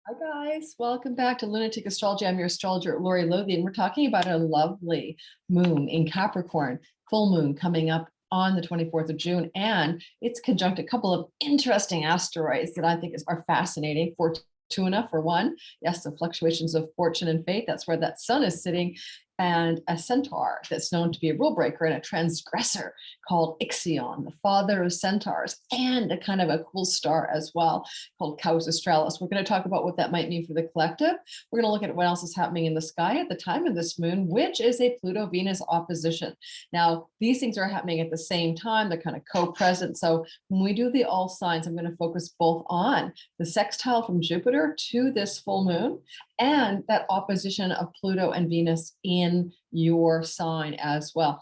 Hi guys, welcome back to Lunatic Astrology. I'm your astrologer, Lori Lothian, and we're talking about a lovely moon in Capricorn, full moon coming up on the 24th of June, and it's conjunct a couple of interesting asteroids that I think are fascinating. Fortuna, for one, yes, the fluctuations of fortune and fate, that's where that sun is sitting, and a centaur that's known to be a rule breaker and a transgressor called Ixion, the father of centaurs, and a kind of a cool star as well called Kaus Australis. We're going to talk about what that might mean for the collective. We're going to look at what else is happening in the sky at the time of this moon, which is a Pluto-Venus opposition. Now, these things are happening at the same time. They're kind of co-present. So when we do the all signs, I'm going to focus both on the sextile from Jupiter to this full moon and that opposition of Pluto and Venus in your sign as well.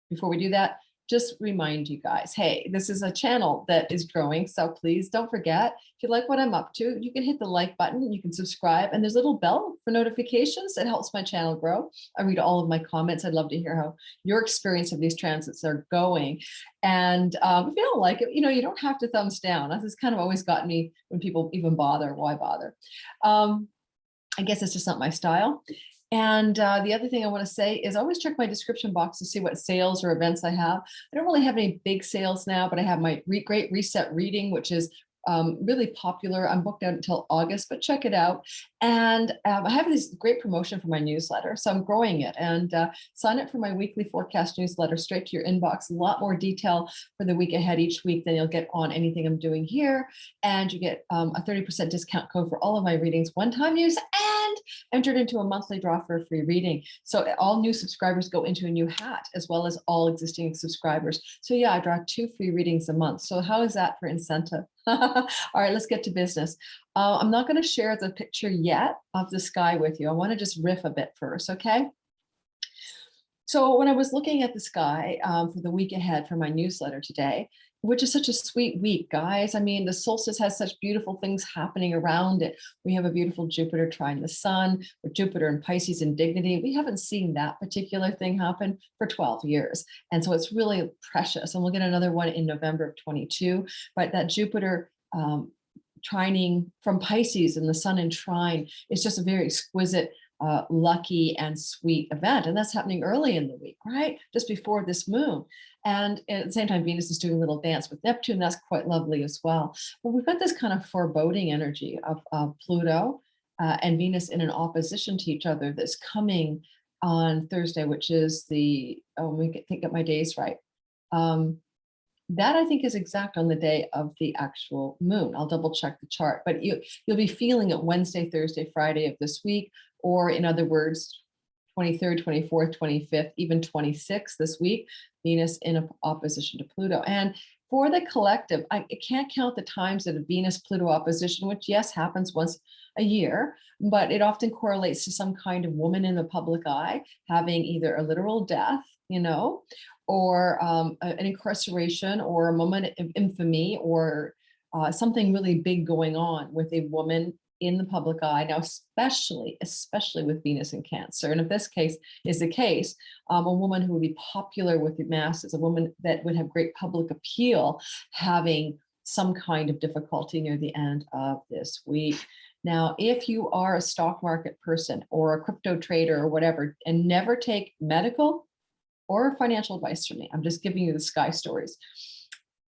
Before we do that, just remind you guys, hey, this is a channel that is growing, so please don't forget, if you like what I'm up to, you can hit the like button, you can subscribe, and there's a little bell for notifications. It helps my channel grow. I read all of my comments. I'd love to hear how your experience of these transits are going. And if you don't like it, you don't have to thumbs down. This has kind of always gotten me when people even bother. Why bother? I guess it's just not my style. And the other thing I want to say is always check my description box to see what sales or events I have. I don't really have any big sales now, but I have my Great Reset reading, which is really popular. I'm booked out until August, but check it out. And I have this great promotion for my newsletter, so I'm growing it. And sign up for my weekly forecast newsletter straight to your inbox. A lot more detail for the week ahead each week than you'll get on anything I'm doing here. And you get a 30% discount code for all of my readings, one-time use, and entered into a monthly draw for a free reading. So all new subscribers go into a new hat, as well as all existing subscribers. So yeah, I draw 2 free readings a month. So how is that for incentive? All right, let's get to business. I'm not going to share the picture yet of the sky with you. I want to just riff a bit first, okay? So when I was looking at the sky for the week ahead for my newsletter today, which is such a sweet week, guys. I mean, the solstice has such beautiful things happening around it. We have a beautiful Jupiter trine the sun, with Jupiter and Pisces in dignity. We haven't seen that particular thing happen for 12 years. And so it's really precious. And we'll get another one in November of 22. But that Jupiter trining from Pisces and the sun in trine is just a very exquisite, lucky and sweet event. And that's happening early in the week, right? Just before this moon. And at the same time, Venus is doing a little dance with Neptune. That's quite lovely as well. But we've got this kind of foreboding energy of Pluto and Venus in an opposition to each other that's coming on Thursday, which is let me get my days right. That I think is exact on the day of the actual moon. I'll double check the chart, but you'll be feeling it Wednesday, Thursday, Friday of this week, or in other words, 23rd, 24th, 25th, even 26th this week, Venus in opposition to Pluto. And for the collective, I can't count the times that a Venus-Pluto opposition, which yes, happens once a year, but it often correlates to some kind of woman in the public eye having either a literal death, or an incarceration or a moment of infamy or something really big going on with a woman in the public eye. Now, especially with Venus in Cancer. And if this case is the case, a woman who would be popular with the masses, a woman that would have great public appeal, having some kind of difficulty near the end of this week. Now, if you are a stock market person or a crypto trader or whatever, and never take medical or financial advice from me, I'm just giving you the sky stories.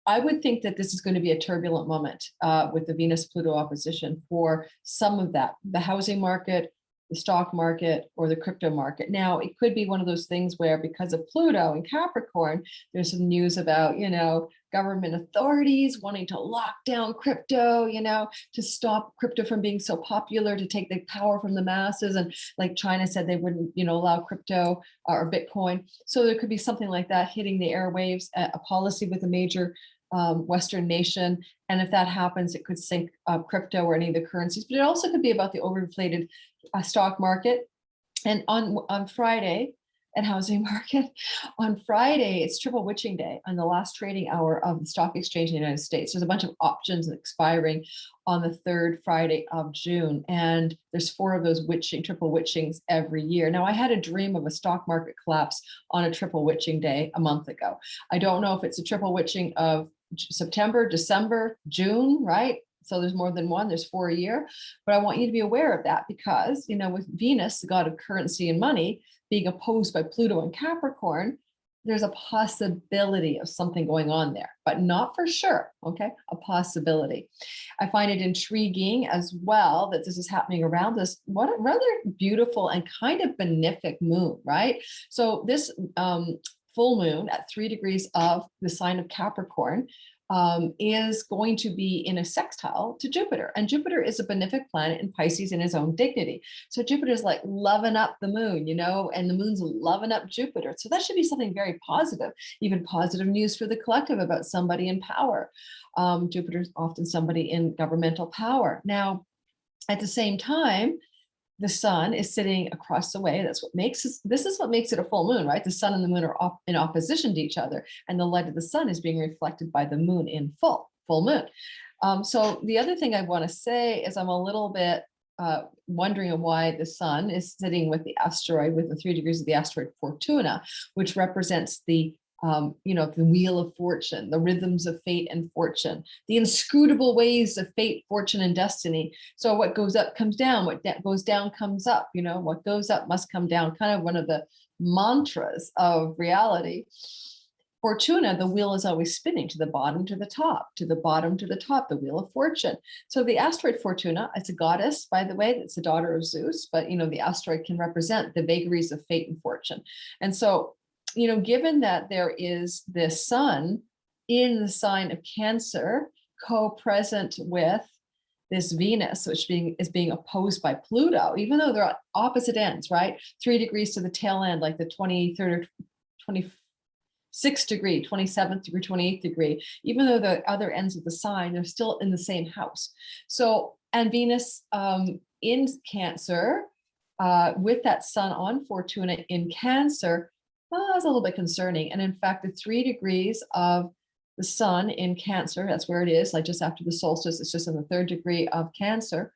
I would think that this is going to be a turbulent moment with the Venus-Pluto opposition for some of that, the housing market, the stock market, or the crypto market. Now, it could be one of those things where because of Pluto and Capricorn, there's some news about, government authorities wanting to lock down crypto, to stop crypto from being so popular, to take the power from the masses. And like China said, they wouldn't, allow crypto or Bitcoin. So there could be something like that hitting the airwaves, a policy with a major Western nation. And if that happens, it could sink crypto or any of the currencies, but it also could be about the overinflated stock market. And on Friday, and housing market. On Friday, it's triple witching day on the last trading hour of the stock exchange in the United States. There's a bunch of options expiring on the 3rd Friday of June. And there's 4 of those triple witchings every year. Now, I had a dream of a stock market collapse on a triple witching day a month ago. I don't know if it's a triple witching of September, December, June, right? So there's more than one, there's 4 a year. But I want you to be aware of that because, you know, with Venus, the god of currency and money, being opposed by Pluto and Capricorn, there's a possibility of something going on there, but not for sure. Okay. A possibility. I find it intriguing as well that this is happening around us. What a rather beautiful and kind of benefic moon, right? So this full moon at 3 degrees of the sign of Capricorn is going to be in a sextile to Jupiter. And Jupiter is a benefic planet in Pisces in his own dignity. So Jupiter is like loving up the moon, you know, and the moon's loving up Jupiter. So that should be something very positive, even positive news for the collective about somebody in power. Jupiter is often somebody in governmental power. Now, at the same time, the sun is sitting across the way. That's what makes this is what makes it a full moon, right? The sun and the moon are in opposition to each other, and the light of the sun is being reflected by the moon in full moon. So the other thing I want to say is I'm a little bit wondering why the sun is sitting with the asteroid, with the 3 degrees of the asteroid Fortuna, which represents the you know, the wheel of fortune, the rhythms of fate and fortune, the inscrutable ways of fate, fortune, and destiny. So what goes up comes down, what goes down comes up, you know, what goes up must come down, kind of one of the mantras of reality. Fortuna, the wheel is always spinning to the bottom, to the top, to the bottom, to the top, the wheel of fortune. So the asteroid Fortuna, it's a goddess, by the way, it's the daughter of Zeus, but, you know, the asteroid can represent the vagaries of fate and fortune. And so, you know, given that there is this sun in the sign of Cancer, co-present with this Venus, which is being opposed by Pluto, even though they're at opposite ends, right? 3 degrees to the tail end, like the 23rd or 26th degree, 27th degree, 28th degree, even though the other ends of the sign, they're still in the same house. So, and Venus in Cancer, with that sun on Fortuna in Cancer, it's a little bit concerning. And in fact, the 3 degrees of the sun in Cancer, that's where it is, like just after the solstice, it's just in the 3rd degree of Cancer.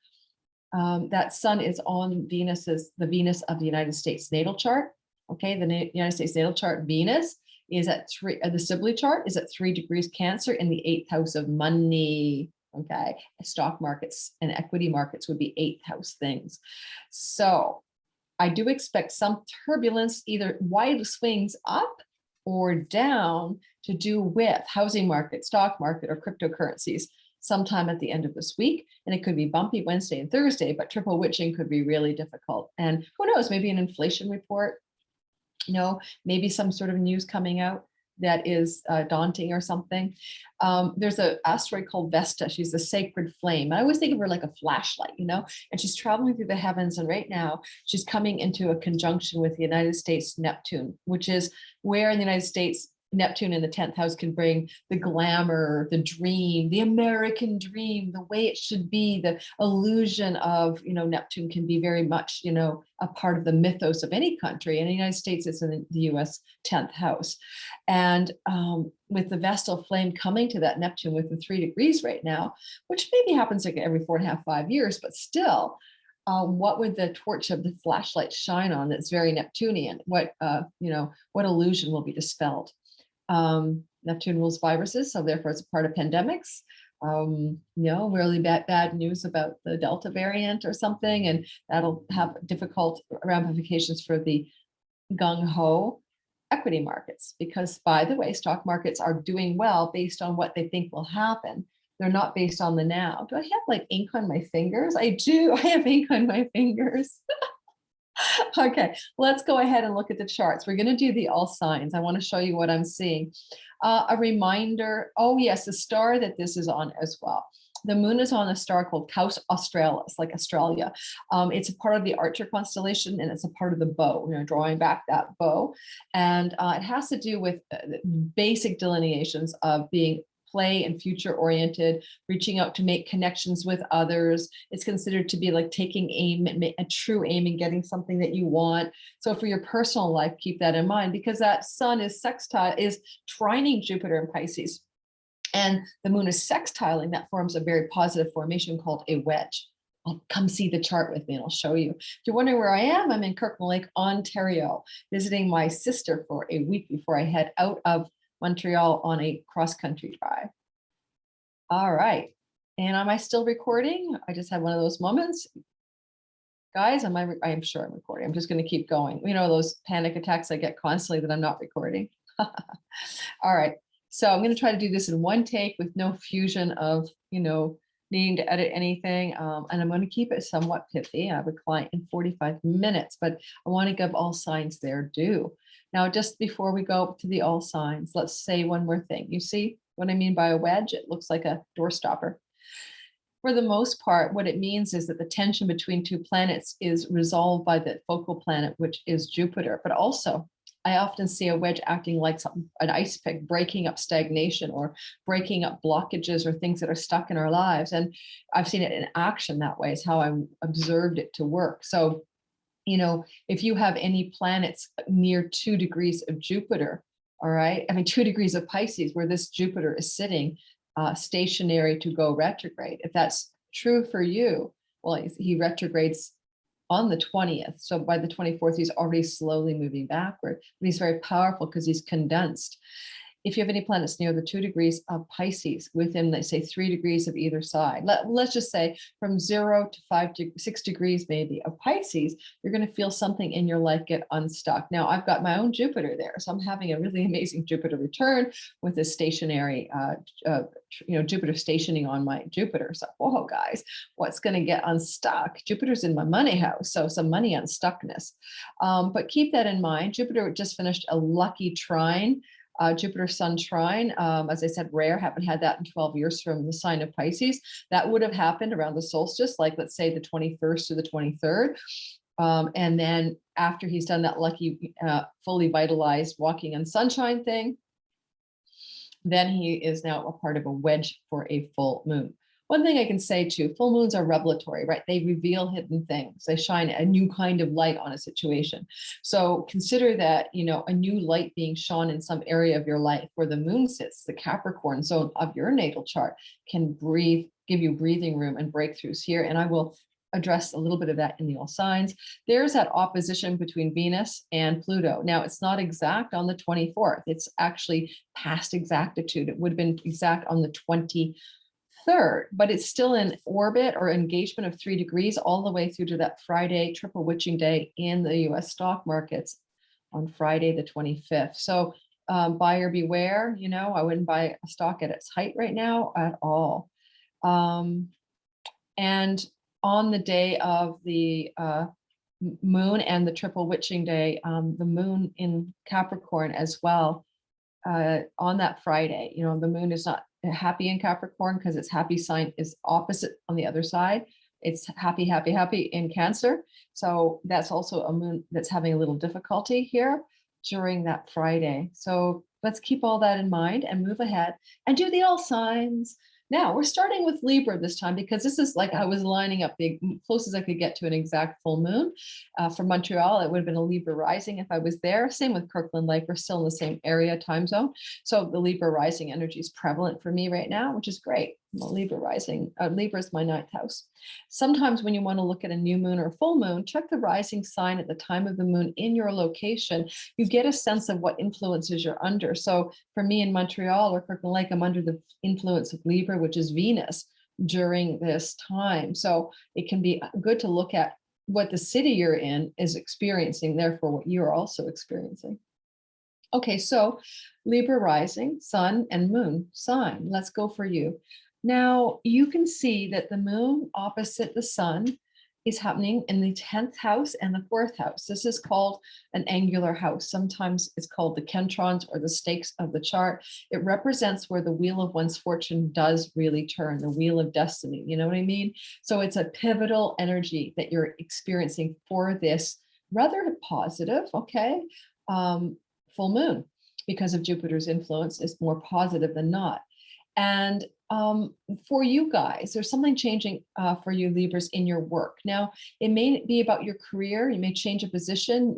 That sun is on the Venus of the United States natal chart. Okay, the United States natal chart, Venus is at 3, the Sibley chart is at 3 degrees Cancer in the 8th house of money. Okay, stock markets and equity markets would be 8th house things. So I do expect some turbulence, either wide swings up or down, to do with housing market, stock market, or cryptocurrencies sometime at the end of this week. And it could be bumpy Wednesday and Thursday, but triple witching could be really difficult. And who knows, maybe an inflation report, you know, maybe some sort of news coming out that is daunting or something. There's an asteroid called Vesta. She's the sacred flame. I always think of her like a flashlight, you know, and she's traveling through the heavens. And right now she's coming into a conjunction with the United States Neptune, which is where in the United States, Neptune in the 10th house can bring the glamour, the dream, the American dream, the way it should be, the illusion of, you know, Neptune can be very much, you know, a part of the mythos of any country. And in the United States, it's in the US 10th house. And with the Vestal flame coming to that Neptune with the 3 degrees right now, which maybe happens like every 4.5, 5 years, but still, what would the torch of the flashlight shine on that's very Neptunian? What, you know, what illusion will be dispelled? Neptune rules viruses, so therefore it's a part of pandemics. You know, really bad news about the Delta variant or something, and that'll have difficult ramifications for the gung-ho equity markets, because, by the way, stock markets are doing well based on what they think will happen. They're not based on the now. Do I have like ink on my fingers? I do. I have ink on my fingers. Okay, let's go ahead and look at the charts. We're going to do the all signs. I want to show you what I'm seeing. A reminder. Oh, yes, the star that this is on as well. The moon is on a star called Kaus Australis, like Australia. It's a part of the Archer constellation, and it's a part of the bow, you know, drawing back that bow. And it has to do with basic delineations of being play and future oriented, reaching out to make connections with others. It's considered to be like taking aim, a true aim, and getting something that you want. So for your personal life, keep that in mind, because that sun is sextile, is trining Jupiter in Pisces. And the moon is sextiling. That forms a very positive formation called a wedge. Come see the chart with me and I'll show you. If you're wondering where I am, I'm in Kirkland Lake, Ontario, visiting my sister for a week before I head out of Montreal on a cross-country drive. All right. And am I still recording? I just had one of those moments. Guys, I am sure I'm recording. I'm just going to keep going. You know, those panic attacks I get constantly that I'm not recording. All right. So I'm going to try to do this in one take with no fusion of, you know, needing to edit anything. And I'm going to keep it somewhat pithy. I have a client in 45 minutes, but I want to give all signs their due. Now, just before we go to the all signs, let's say one more thing. You see what I mean by a wedge? It looks like a door stopper. For the most part, what it means is that the tension between two planets is resolved by the focal planet, which is Jupiter. But also, I often see a wedge acting like an ice pick, breaking up stagnation or breaking up blockages or things that are stuck in our lives. And I've seen it in action that way, is how I observed it to work. So, you know, if you have any planets near 2 degrees of Jupiter, all right, I mean, 2 degrees of Pisces, where this Jupiter is sitting, stationary to go retrograde. If that's true for you, well, he retrogrades on the 20th. So by the 24th, he's already slowly moving backward, but he's very powerful because he's condensed. If you have any planets near the 2 degrees of Pisces within, let's say, 3 degrees of either side, let's just say from 0 to 6 degrees maybe of Pisces, you're going to feel something in your life get unstuck. Now, I've got my own Jupiter there, so I'm having a really amazing Jupiter return with this stationary, Jupiter stationing on my Jupiter. So, whoa, guys, what's going to get unstuck? Jupiter's in my money house, so some money unstuckness. But keep that in mind. Jupiter just finished a lucky trine. Jupiter Sun trine, as I said, rare, haven't had that in 12 years from the sign of Pisces. That would have happened around the solstice, like let's say the 21st to the 23rd. And then after he's done that lucky, fully vitalized walking in sunshine thing, then he is now a part of a wedge for a full moon. One thing I can say too, full moons are revelatory, right? They reveal hidden things. They shine a new kind of light on a situation. So consider that, you know, a new light being shone in some area of your life where the moon sits, the Capricorn zone of your natal chart can breathe, give you breathing room and breakthroughs here. And I will address a little bit of that in the all signs. There's that opposition between Venus and Pluto. Now, it's not exact on the 24th. It's actually past exactitude. It would have been exact on the 23rd, but it's still in orbit or engagement of 3 degrees all the way through to that Friday, triple witching day in the US stock markets on Friday, the 25th. So buyer beware, you know, I wouldn't buy a stock at its height right now at all. And on the day of the moon and the triple witching day, the moon in Capricorn as well, on that Friday, you know, the moon is not happy in Capricorn because its happy sign is opposite on the other side. It's happy, happy, happy in Cancer. So that's also a moon that's having a little difficulty here during that Friday. So let's keep all that in mind and move ahead and do the all signs. Now we're starting with Libra this time because this is like I was lining up the closest I could get to an exact full moon. For Montreal, it would have been a Libra rising if I was there. Same with Kirkland Lake, we're still in the same area time zone. So the Libra rising energy is prevalent for me right now, which is great. Libra rising, Libra is my 9th house. Sometimes when you want to look at a new moon or full moon, check the rising sign at the time of the moon in your location. You get a sense of what influences you're under. So for me in Montreal or Kirkland Lake, I'm under the influence of Libra, which is Venus during this time. So it can be good to look at what the city you're in is experiencing, therefore what you're also experiencing. Okay, so Libra rising, sun and moon sign. Let's go for you. Now, you can see that the moon opposite the sun is happening in the 10th house and the 4th house. This is called an angular house. Sometimes it's called the kentrons or the stakes of the chart. It represents where the wheel of one's fortune does really turn, the wheel of destiny. You know what I mean? So it's a pivotal energy that you're experiencing for this rather positive, okay, full moon, because of Jupiter's influence is more positive than not. And for you guys, there's something changing for you Libras in your work. Now, it may be about your career. You may change a position.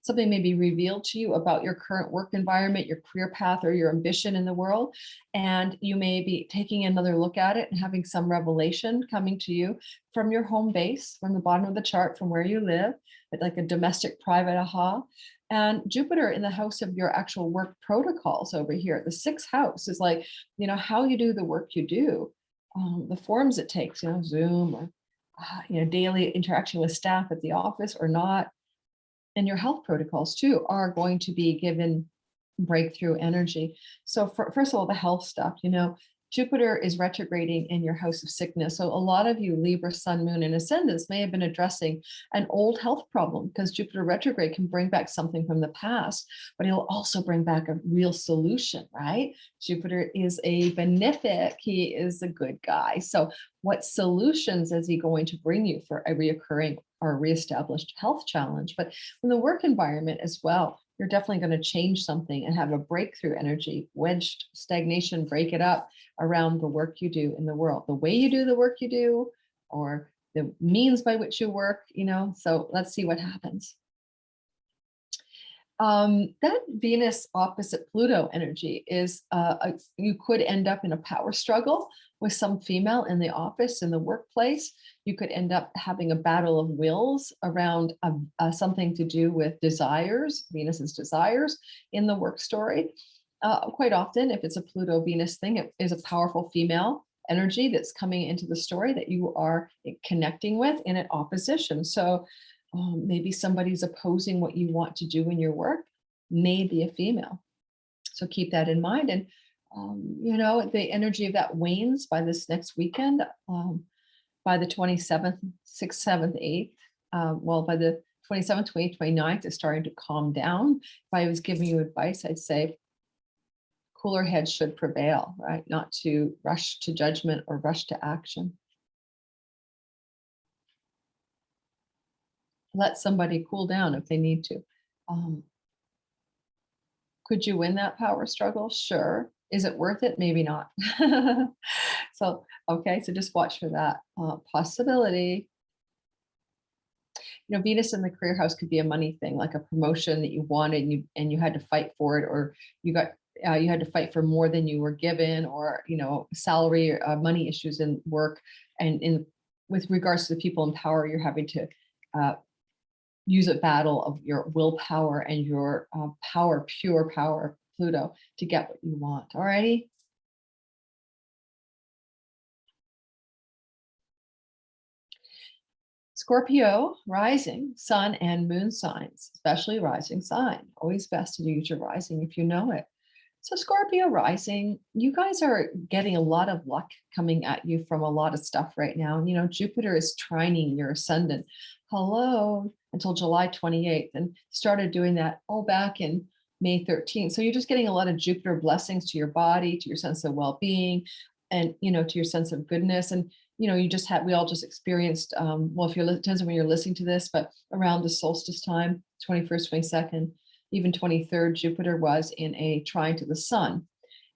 Something may be revealed to you about your current work environment, your career path, or your ambition in the world. And you may be taking another look at it and having some revelation coming to you from your home base, from the bottom of the chart, from where you live, like a domestic private aha. And Jupiter in the house of your actual work protocols over here, the 6th house is like, you know, how you do the work you do. the forms it takes, Zoom or, daily interaction with staff at the office or not. And your health protocols too are going to be given breakthrough energy. So first of all, the health stuff, Jupiter is retrograding in your house of sickness. So a lot of you Libra, Sun, Moon, and Ascendants may have been addressing an old health problem because Jupiter retrograde can bring back something from the past, but it'll also bring back a real solution, right? Jupiter is a benefic. He is a good guy. So what solutions is he going to bring you for a reoccurring or reestablished health challenge? But in the work environment as well, you're definitely going to change something and have a breakthrough energy, wedged stagnation, break it up around the work you do in the world, the way you do the work you do, or the means by which you work, so let's see what happens. That Venus opposite Pluto energy is, you could end up in a power struggle with some female in the office, in the workplace. You could end up having a battle of wills around something to do with desires, Venus's desires in the work story. Quite often, if it's a Pluto Venus thing, it is a powerful female energy that's coming into the story that you are connecting with in an opposition. So maybe somebody's opposing what you want to do in your work, may be a female. So keep that in mind. And, the energy of that wanes by this next weekend, by the 27th, 6th, 7th, 8th. By the 27th, 28th, 29th, it's starting to calm down. If I was giving you advice, I'd say cooler heads should prevail, right? Not to rush to judgment or rush to action. Let somebody cool down if they need to. Could you win that power struggle? Sure. Is it worth it? Maybe not. So just watch for that possibility. Venus in the career house could be a money thing, like a promotion that you wanted and you had to fight for it, or you had to fight for more than you were given, or salary or money issues in work. And with regards to the people in power, you're having to use a battle of your willpower and your pure power, Pluto, to get what you want. Alrighty. Scorpio rising, sun and moon signs, especially rising sign. Always best to use your rising if you know it. So Scorpio rising, you guys are getting a lot of luck coming at you from a lot of stuff right now. Jupiter is trining your ascendant. Hello, until July 28th, and started doing that all back in May 13th. So you're just getting a lot of Jupiter blessings to your body, to your sense of well-being, and to your sense of goodness. And we all just experienced, if you're, depends on when you're listening to this, but around the solstice time, 21st, 22nd, even 23rd, Jupiter was in a trine to the sun.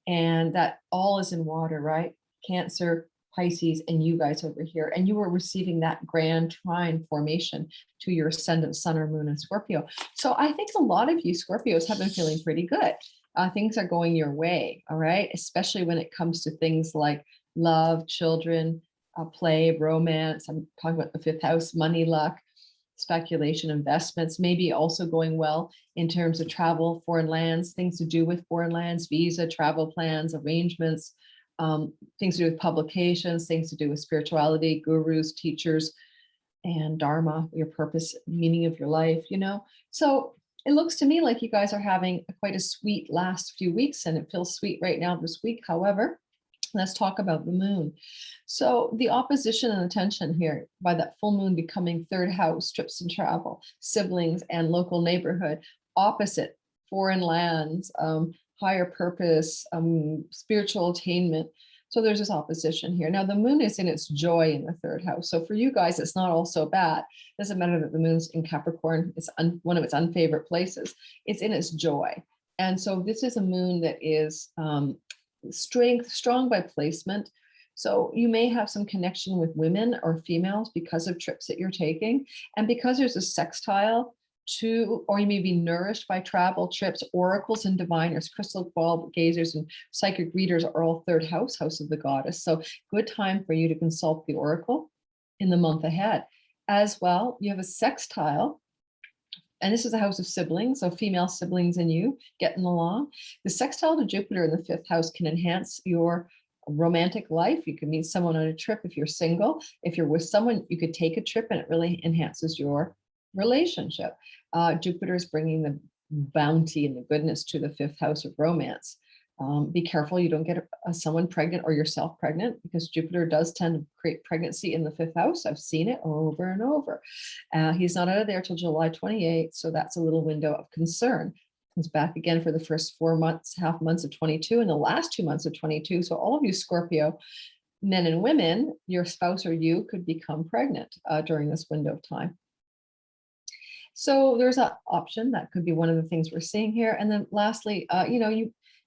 And that all is in water, right? Cancer, Pisces, and you guys over here. And you were receiving that grand trine formation to your ascendant sun or moon in Scorpio. So I think a lot of you Scorpios have been feeling pretty good. Things are going your way, all right? Especially when it comes to things like love, children, play, romance. I'm talking about the fifth house, money, luck, speculation, investments, maybe also going well in terms of travel, foreign lands, things to do with foreign lands, visa, travel plans, arrangements, things to do with publications, things to do with spirituality, gurus, teachers, and dharma, your purpose, meaning of your life, So it looks to me like you guys are having quite a sweet last few weeks, and it feels sweet right now this week. However, let's talk about the moon. So the opposition and the tension here by that full moon becoming third house, trips and travel, siblings and local neighborhood, opposite foreign lands, higher purpose, spiritual attainment. So there's this opposition here. Now the moon is in its joy in the third house. So for you guys, it's not all so bad. It doesn't matter that the moon's in Capricorn. It's one of its unfavorite places. It's in its joy. And so this is a moon that is strong by placement. So you may have some connection with women or females because of trips that you're taking. And because there's a sextile to, or you may be nourished by travel, trips, oracles and diviners, crystal ball gazers and psychic readers are all third house, house of the goddess. So good time for you to consult the oracle in the month ahead. As well, you have a sextile, and this is a house of siblings, so female siblings and you getting along. The sextile to Jupiter in the fifth house can enhance your romantic life. You can meet someone on a trip if you're single. If you're with someone, you could take a trip and it really enhances your relationship. Jupiter is bringing the bounty and the goodness to the fifth house of romance. Be careful you don't get someone pregnant or yourself pregnant, because Jupiter does tend to create pregnancy in the fifth house. I've seen it over and over. He's not out of there till July 28th, so that's a little window of concern. He's back again for the first 4 months, half months of 22, and the last 2 months of 22. So all of you Scorpio men and women, your spouse or you could become pregnant during this window of time. So there's an option that could be one of the things we're seeing here. And then lastly,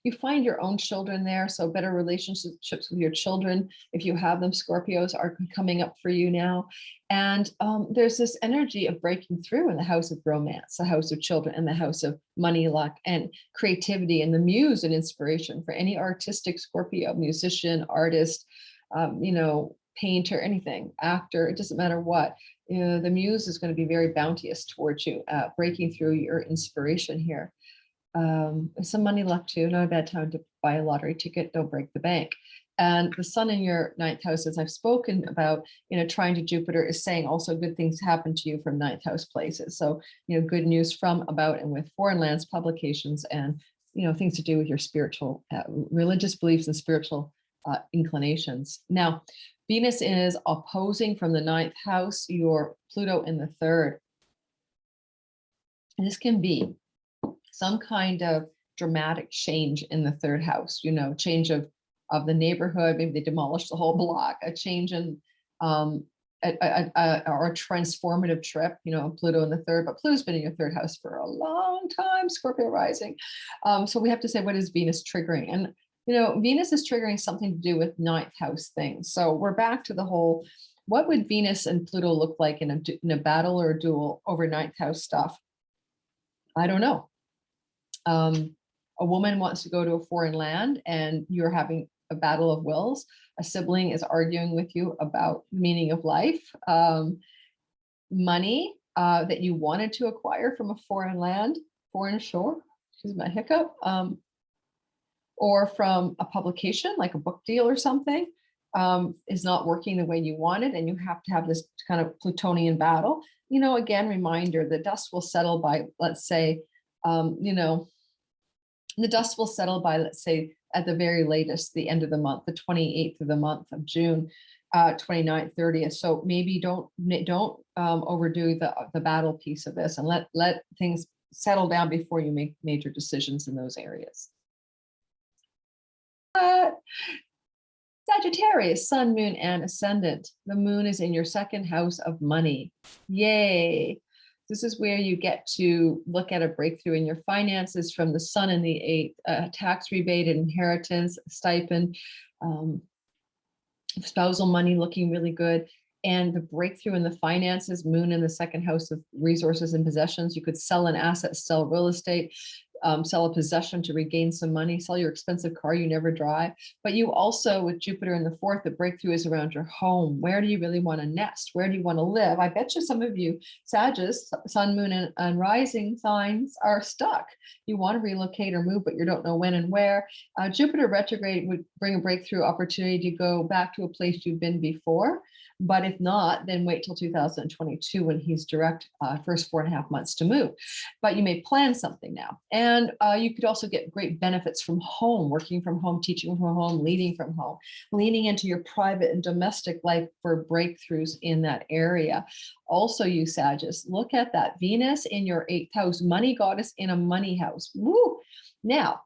you find your own children there. So better relationships with your children, if you have them, Scorpios, are coming up for you now. And there's this energy of breaking through in the house of romance, the house of children, and the house of money, luck, and creativity, and the muse and inspiration for any artistic Scorpio, musician, artist, painter, anything, actor, it doesn't matter what. The muse is going to be very bounteous towards you, breaking through your inspiration here. Some money, luck too. Not a bad time to buy a lottery ticket. Don't break the bank. And the sun in your ninth house, as I've spoken about, trying to Jupiter, is saying also good things happen to you from ninth house places. So, good news from, about, and with foreign lands, publications, and, things to do with your spiritual, religious beliefs and spiritual inclinations. Now, Venus is opposing from the ninth house, your Pluto in the third. And this can be some kind of dramatic change in the third house, change of the neighborhood. Maybe they demolished the whole block, a change in or a transformative trip, Pluto in the third, but Pluto's been in your third house for a long time, Scorpio rising. So we have to say, what is Venus triggering? And, Venus is triggering something to do with ninth house things. So we're back to the whole, what would Venus and Pluto look like in a battle or a duel over ninth house stuff? I don't know. A woman wants to go to a foreign land and you're having a battle of wills. A sibling is arguing with you about the meaning of life. Money that you wanted to acquire from a foreign land, foreign shore, excuse my hiccup, or from a publication like a book deal or something, is not working the way you wanted, and you have to have this kind of Plutonian battle. Again, reminder, the dust will settle by, let's say, the dust will settle by, let's say, at the very latest, the end of the month, the 28th of the month of June, 29th, 30th. So maybe don't overdo the battle piece of this, and let things settle down before you make major decisions in those areas. Sagittarius, sun, moon, and ascendant. The moon is in your second house of money. Yay. This is where you get to look at a breakthrough in your finances from the sun in the eighth, tax rebate, inheritance, stipend, spousal money looking really good. And the breakthrough in the finances, moon in the second house of resources and possessions. You could sell an asset, sell real estate, sell a possession to regain some money, sell your expensive car you never drive. But you also, with Jupiter in the fourth, the breakthrough is around your home. Where do you really want to nest? Where do you want to live? I bet you some of you, Sagittarius, sun, moon, and rising signs are stuck. You want to relocate or move, but you don't know when and where. Jupiter retrograde would bring a breakthrough opportunity to go back to a place you've been before. But if not, then wait till 2022 when he's direct, first 4.5 months to move. But you may plan something now. And you could also get great benefits from home, working from home, teaching from home, leading from home, leaning into your private and domestic life for breakthroughs in that area. Also, you Sagittarius, look at that. Venus in your eighth house, money goddess in a money house. Woo! Now,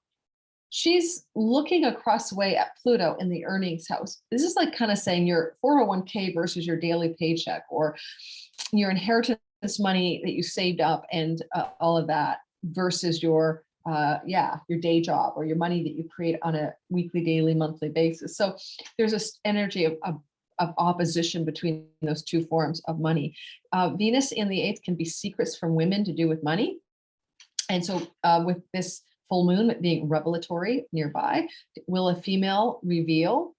she's looking across the way at Pluto in the earnings house. This is like kind of saying your 401k versus your daily paycheck, or your inheritance money that you saved up and all of that versus your day job, or your money that you create on a weekly, daily, monthly basis. So there's this energy of opposition between those two forms of money. Venus in the eighth can be secrets from women to do with money. And so with this full moon being revelatory nearby, will a female reveal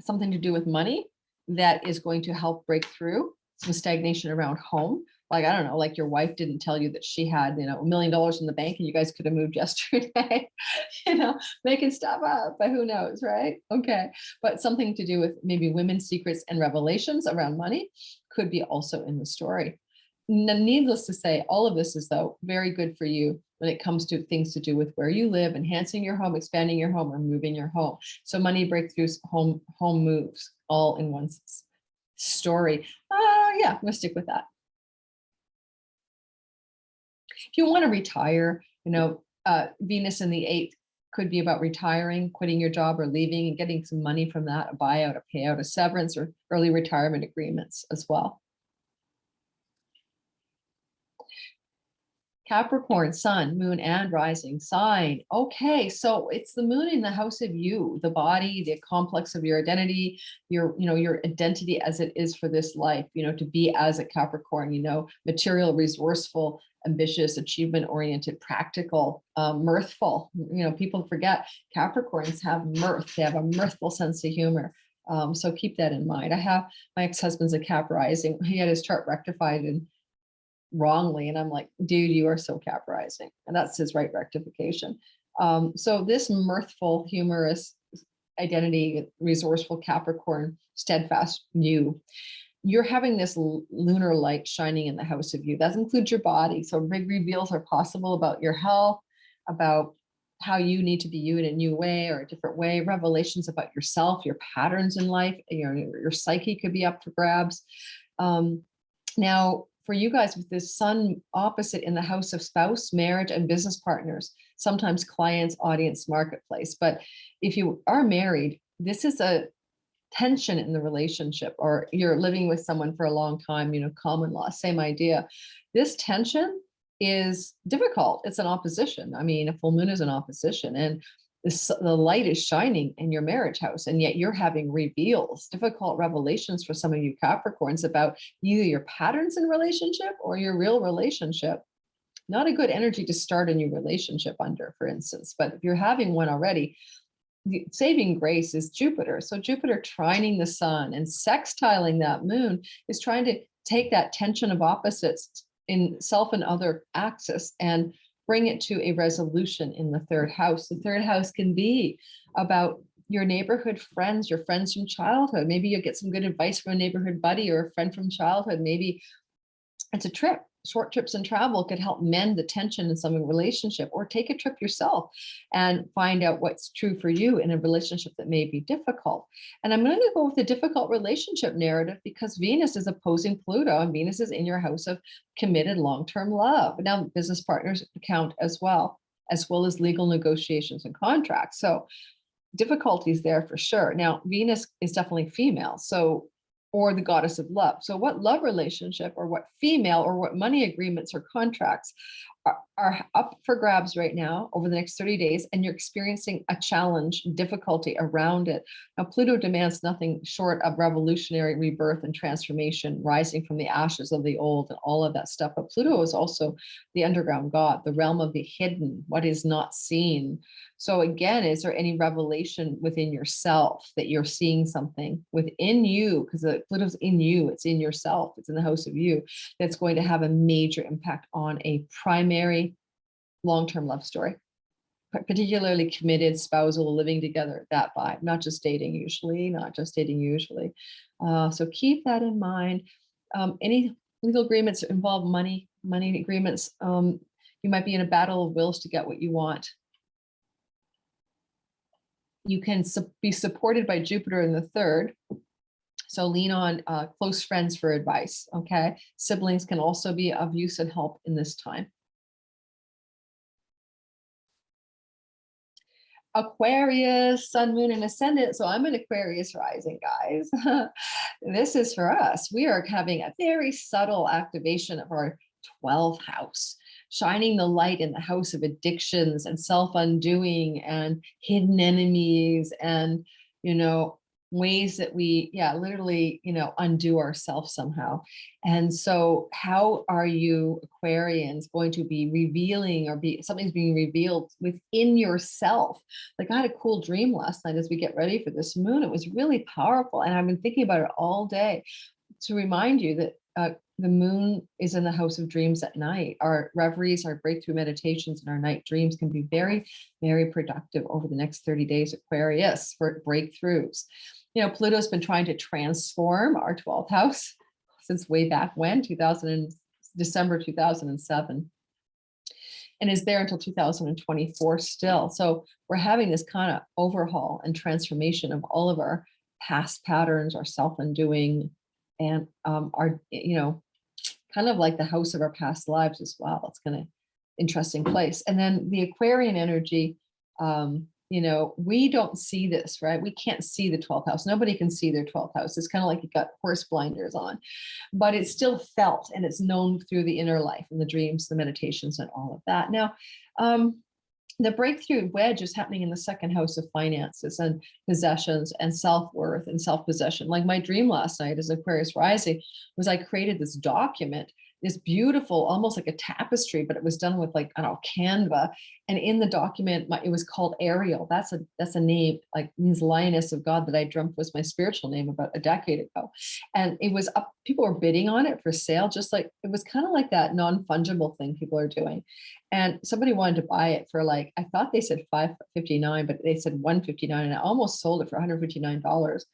something to do with money that is going to help break through some stagnation around home? Like, I don't know, like your wife didn't tell you that she had, $1 million in the bank and you guys could have moved yesterday, making stuff up, but who knows, right? Okay. But something to do with maybe women's secrets and revelations around money could be also in the story. Needless to say, all of this is, though, very good for you when it comes to things to do with where you live, enhancing your home, expanding your home, or moving your home. So money breakthroughs, home moves, all in one story. Yeah, I'm gonna stick with that. If you want to retire, Venus in the 8th could be about retiring, quitting your job or leaving and getting some money from that, a buyout, a payout, a severance, or early retirement agreements as well. Capricorn, sun, moon, and rising sign. Okay, so it's the moon in the house of you, the body, the complex of your identity, your identity as it is for this life, to be as a Capricorn, material, resourceful, ambitious, achievement-oriented, practical, mirthful. People forget Capricorns have mirth. They have a mirthful sense of humor. So keep that in mind. I have my ex-husband's a Cap rising. He had his chart rectified and wrongly, and I'm like, dude, you are so Cap rising, and that's his right rectification. So this mirthful, humorous identity, resourceful Capricorn, steadfast you're having this lunar light shining in the house of you. That includes your body. So big reveals are possible about your health, about how you need to be you in a new way or a different way, revelations about yourself, your patterns in life, your psyche could be up for grabs. Now, for you guys with this sun opposite in the house of spouse, marriage, and business partners, sometimes clients, audience, marketplace. But if you are married, this is a tension in the relationship, or you're living with someone for a long time, common law, same idea. This tension is difficult. It's an opposition. I mean, a full moon is an opposition, and the light is shining in your marriage house, and yet you're having reveals, difficult revelations for some of you Capricorns about either your patterns in relationship or your real relationship. Not a good energy to start a new relationship under, for instance. But if you're having one already, the saving grace is Jupiter. So Jupiter trining the sun and sextiling that moon is trying to take that tension of opposites in self and other axis and bring it to a resolution in the 3rd house. The 3rd house can be about your neighborhood friends, your friends from childhood. Maybe you'll get some good advice from a neighborhood buddy or a friend from childhood. Maybe it's a trip. Short trips and travel could help mend the tension in some relationship, or take a trip yourself and find out what's true for you in a relationship that may be difficult. And I'm going to go with the difficult relationship narrative because Venus is opposing Pluto, and Venus is in your house of committed long-term love. Now, business partners count as well as legal negotiations and contracts. So difficulties there for sure. Now, Venus is definitely female. So or the goddess of love. So what love relationship or what female or what money agreements or contracts are up for grabs right now over the next 30 days, and you're experiencing a challenge, difficulty around it. Now, Pluto demands nothing short of revolutionary rebirth and transformation, rising from the ashes of the old and all of that stuff. But Pluto is also the underground god, the realm of the hidden, what is not seen. So again, is there any revelation within yourself that you're seeing something within you? Because Pluto's in you, it's in yourself, it's in the house of you, that's going to have a major impact on a primary long-term love story, particularly committed, spousal, living together, that vibe, not just dating usually. So keep that in mind. Any legal agreements involve money agreements. You might be in a battle of wills to get what you want. You can be supported by Jupiter in the 3rd. So lean on close friends for advice, okay? Siblings can also be of use and help in this time. Aquarius, sun, moon, and ascendant. So I'm an Aquarius rising, guys. This is for us. We are having a very subtle activation of our 12th house, shining the light in the house of addictions and self-undoing and hidden enemies and, ways that we, literally, undo ourselves somehow. And so how are you Aquarians going to be revealing or something's being revealed within yourself? Like I had a cool dream last night as we get ready for this moon. It was really powerful. And I've been thinking about it all day to remind you that the moon is in the house of dreams at night. Our reveries, our breakthrough meditations, and our night dreams can be very, very productive over the next 30 days, Aquarius, for breakthroughs. Pluto's been trying to transform our 12th house since way back when, December 2007, and is there until 2024 still. So we're having this kind of overhaul and transformation of all of our past patterns, our self-undoing, and our, kind of like the house of our past lives as well. It's going to interesting place. And then the Aquarian energy, we don't see this, right? We can't see the 12th house. Nobody can see their 12th house. It's kind of like you got horse blinders on, but it's still felt and it's known through the inner life and the dreams, the meditations, and all of that. Now, the breakthrough wedge is happening in the second house of finances and possessions and self-worth and self-possession. Like my dream last night as Aquarius rising was I created this document, this beautiful, almost like a tapestry, but it was done with like, I don't know, Canva. And in the document, it was called Ariel. That's a name, like means lioness of God, that I dreamt was my spiritual name about a decade ago. And it was up, people were bidding on it for sale, just like, it was kind of like that non-fungible thing people are doing. And somebody wanted to buy it for like, I thought they said $559, but they said $159, and I almost sold it for $159.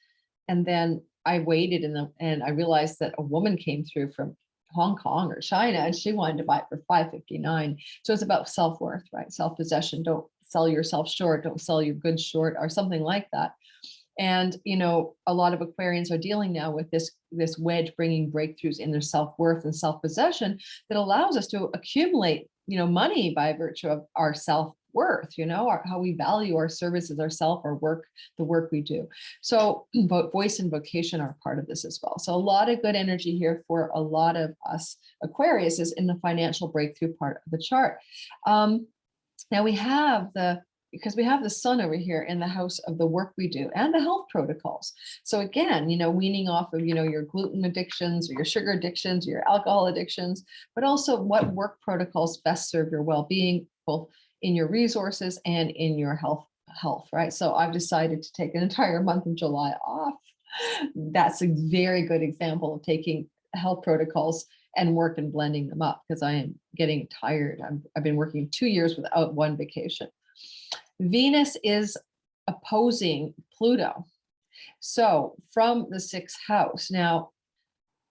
And then I waited and I realized that a woman came through from Hong Kong or China, and she wanted to buy it for $559. So it's about self-worth, right? Self-possession. Don't sell yourself short. Don't sell your goods short, or something like that. And, a lot of Aquarians are dealing now with this wedge bringing breakthroughs in their self-worth and self-possession that allows us to accumulate, money by virtue of our self-worth, how we value our services, ourself, our work, the work we do. So both voice and vocation are part of this as well. So a lot of good energy here for a lot of us Aquarius is in the financial breakthrough part of the chart. Now because we have the sun over here in the house of the work we do and the health protocols. So again, weaning off of, your gluten addictions or your sugar addictions or your alcohol addictions, but also what work protocols best serve your well-being, both in your resources and in your health, right? So I've decided to take an entire month of July off. That's a very good example of taking health protocols and work and blending them up, because I am getting tired. I've been working 2 years without one vacation. Venus is opposing Pluto. So from the 6th house. Now,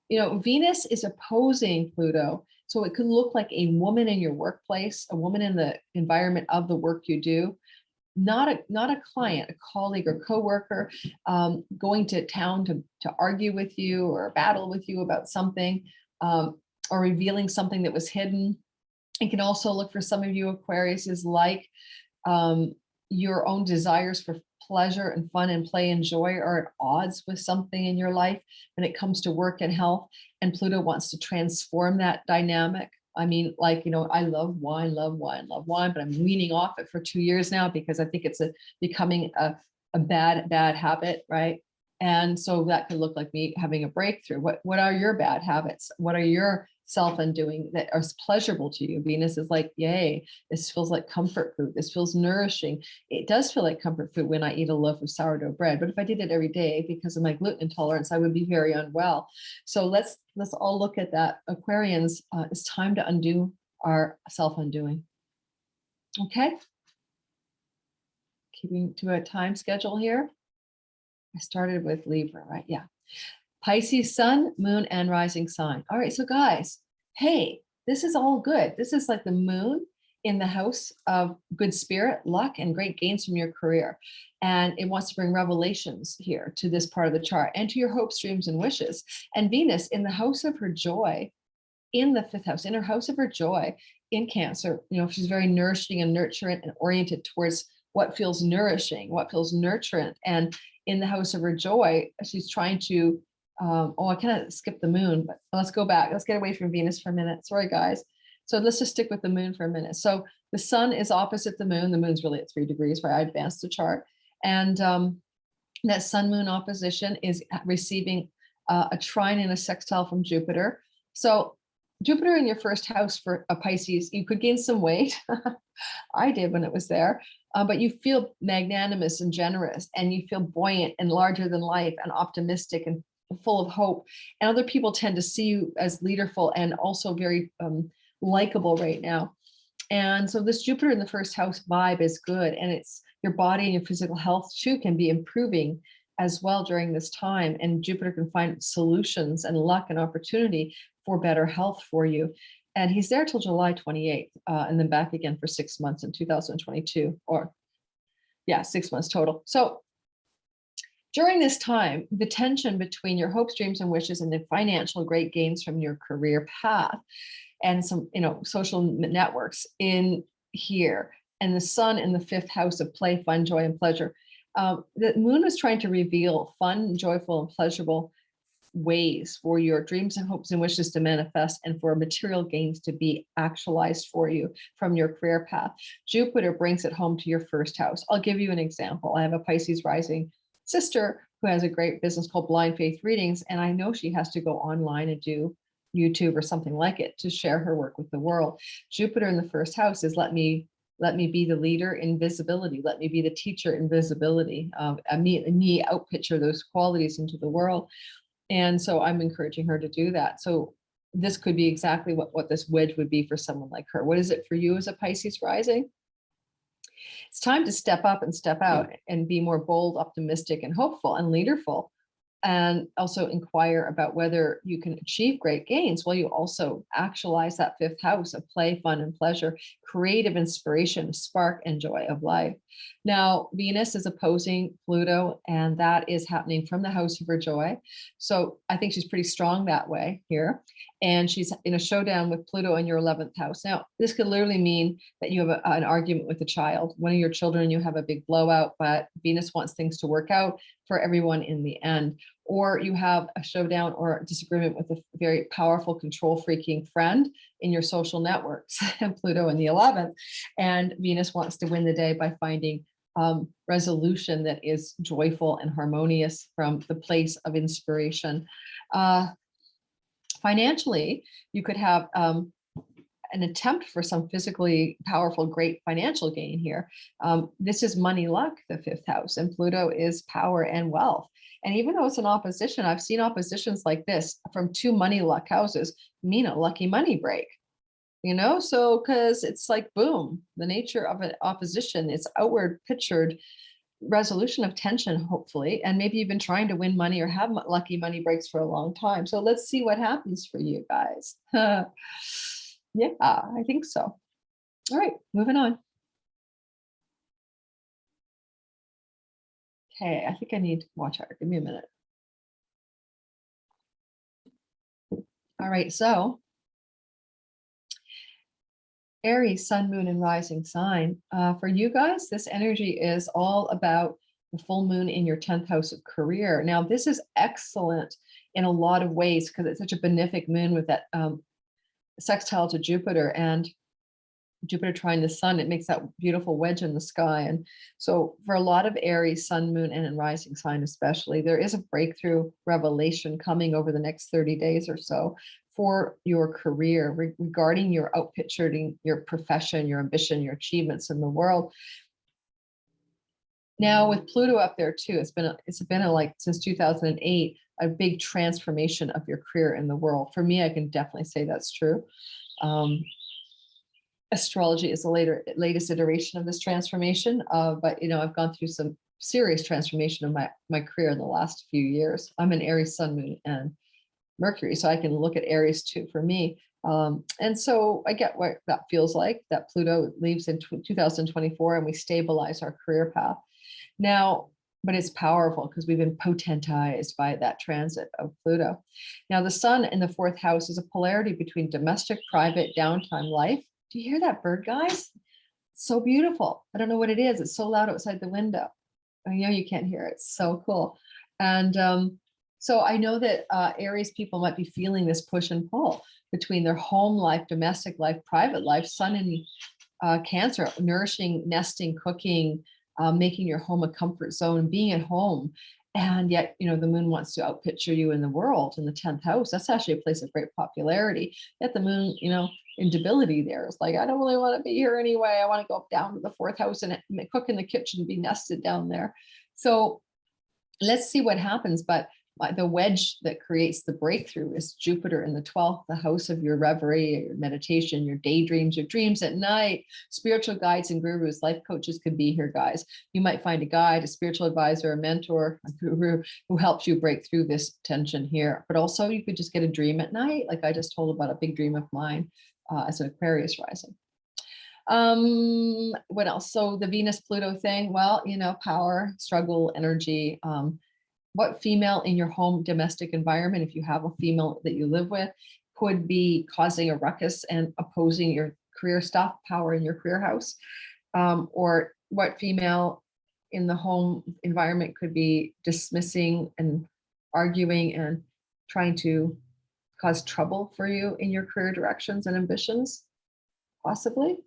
Venus is opposing Pluto. So it could look like a woman in your workplace, a woman in the environment of the work you do, not a client, a colleague or coworker, going to town to argue with you or battle with you about something, or revealing something that was hidden. It can also look for some of you Aquarius is like your own desires for pleasure and fun and play and joy are at odds with something in your life when it comes to work and health. And Pluto wants to transform that dynamic. I mean, like, I love wine, but I'm weaning off it for 2 years now because I think it's becoming a bad habit, right? And so that could look like me having a breakthrough. What are your bad habits? What are your self-undoing that are pleasurable to you? Venus is like, yay, this feels like comfort food. This feels nourishing. It does feel like comfort food when I eat a loaf of sourdough bread, but if I did it every day because of my gluten intolerance, I would be very unwell. So let's all look at that. Aquarians, it's time to undo our self-undoing. Okay. Keeping to a time schedule here. I started with Libra, right? Yeah. Pisces, sun, moon, and rising sign. All right, so guys, hey, this is all good. This is like the moon in the house of good spirit, luck, and great gains from your career. And it wants to bring revelations here to this part of the chart and to your hopes, dreams, and wishes. And Venus in the house of her joy, in the 5th house, in her house of her joy, in Cancer, she's very nourishing and nurturant and oriented towards what feels nourishing, what feels nurturant. And in the house of her joy, she's trying to I kind of skipped the moon, but let's go back. Let's get away from Venus for a minute. Sorry, guys. So let's just stick with the moon for a minute. So the sun is opposite the moon. The moon's really at 3 degrees, right? I advanced the chart. And that sun moon opposition is receiving a trine and a sextile from Jupiter. So Jupiter in your 1st house for a Pisces, you could gain some weight. I did when it was there. But you feel magnanimous and generous, and you feel buoyant and larger than life and optimistic and full of hope. And other people tend to see you as leaderful and also very likable right now. And so this Jupiter in the first house vibe is good. And it's your body and your physical health too can be improving as well during this time. And Jupiter can find solutions and luck and opportunity for better health for you. And he's there till July 28th, and then back again for 6 months in 2022, or yeah, 6 months total. So during this time, the tension between your hopes, dreams, and wishes and the financial great gains from your career path and some, social networks in here, and the sun in the fifth house of play, fun, joy, and pleasure. The moon is trying to reveal fun, joyful, and pleasurable ways for your dreams and hopes and wishes to manifest and for material gains to be actualized for you from your career path. Jupiter brings it home to your first house. I'll give you an example. I have a Pisces rising sister who has a great business called Blind Faith Readings, and I know she has to go online and do YouTube or something like it to share her work with the world. Jupiter in the first house is let me be the leader in visibility. Let me be the teacher in visibility. Me outpicture those qualities into the world. And so I'm encouraging her to do that. So this could be exactly what this wedge would be for someone like her. What is it for you as a Pisces rising? It's time to step up and step out and be more bold, optimistic, and hopeful and leaderful. And also inquire about whether you can achieve great gains while you also actualize that fifth house of play, fun, and pleasure, creative inspiration, spark, and joy of life. Now, Venus is opposing Pluto, and that is happening from the house of her joy. So I think she's pretty strong that way here. And she's in a showdown with Pluto in your 11th house. Now, this could literally mean that you have an argument with a child, one of your children, you have a big blowout, but Venus wants things to work out for everyone in the end. Or you have a showdown or a disagreement with a very powerful control freaking friend in your social networks, and Pluto in the 11th. And Venus wants to win the day by finding resolution that is joyful and harmonious from the place of inspiration. Financially, you could have an attempt for some physically powerful, great financial gain here. This is money luck, the fifth house, and Pluto is power and wealth. And even though it's an opposition, I've seen oppositions like this from two money luck houses mean a lucky money break. So because it's like, boom, the nature of an opposition, it's outward pictured resolution of tension, hopefully, and maybe you've been trying to win money or have lucky money breaks for a long time. So let's see what happens for you guys. Yeah, I think so. All right, moving on. Okay, I think I need to watch out. Give me a minute. All right, so Aries, sun, moon, and rising sign. For you guys, this energy is all about the full moon in your 10th house of career. Now, this is excellent in a lot of ways because it's such a benefic moon with that sextile to Jupiter, and Jupiter trine the sun. It makes that beautiful wedge in the sky. And so for a lot of Aries, sun, moon, and rising sign especially, there is a breakthrough revelation coming over the next 30 days or so for your career regarding your outpicturing your profession, your ambition, your achievements in the world. Now with Pluto up there too, it's been like since 2008, a big transformation of your career in the world. For me, I can definitely say that's true. Astrology is the latest iteration of this transformation, but I've gone through some serious transformation of my career in the last few years. I'm an Aries, sun, moon, and Mercury, so I can look at Aries too for me. And so I get what that feels like, that Pluto leaves in 2024 and we stabilize our career path. Now, but it's powerful because we've been potentized by that transit of Pluto. Now, the sun in the fourth house is a polarity between domestic, private, downtime life. Do you hear that bird, guys? It's so beautiful. I don't know what it is. It's so loud outside the window. I know you can't hear it. It's so cool. And so I know that Aries people might be feeling this push and pull between their home life, domestic life, private life, sun in Cancer, nourishing, nesting, cooking, making your home a comfort zone, being at home. And yet, the moon wants to outpicture you in the world in the 10th house. That's actually a place of great popularity. Yet the moon, in debility there. It's like, I don't really want to be here anyway. I want to go down to the fourth house and cook in the kitchen, be nested down there. So let's see what happens. But the wedge that creates the breakthrough is Jupiter in the 12th, the house of your reverie, your meditation, your daydreams, your dreams at night. Spiritual guides and gurus, life coaches could be here, guys. You might find a guide, a spiritual advisor, a mentor, a guru who helps you break through this tension here. But also you could just get a dream at night, like I just told about a big dream of mine as an Aquarius rising. What else? So the Venus Pluto thing, well, you know, power, struggle, energy. What female in your home domestic environment, if you have a female that you live with, could be causing a ruckus and opposing your career stuff, power in your career house? Or what female in the home environment could be dismissing and arguing and trying to cause trouble for you in your career directions and ambitions? Possibly.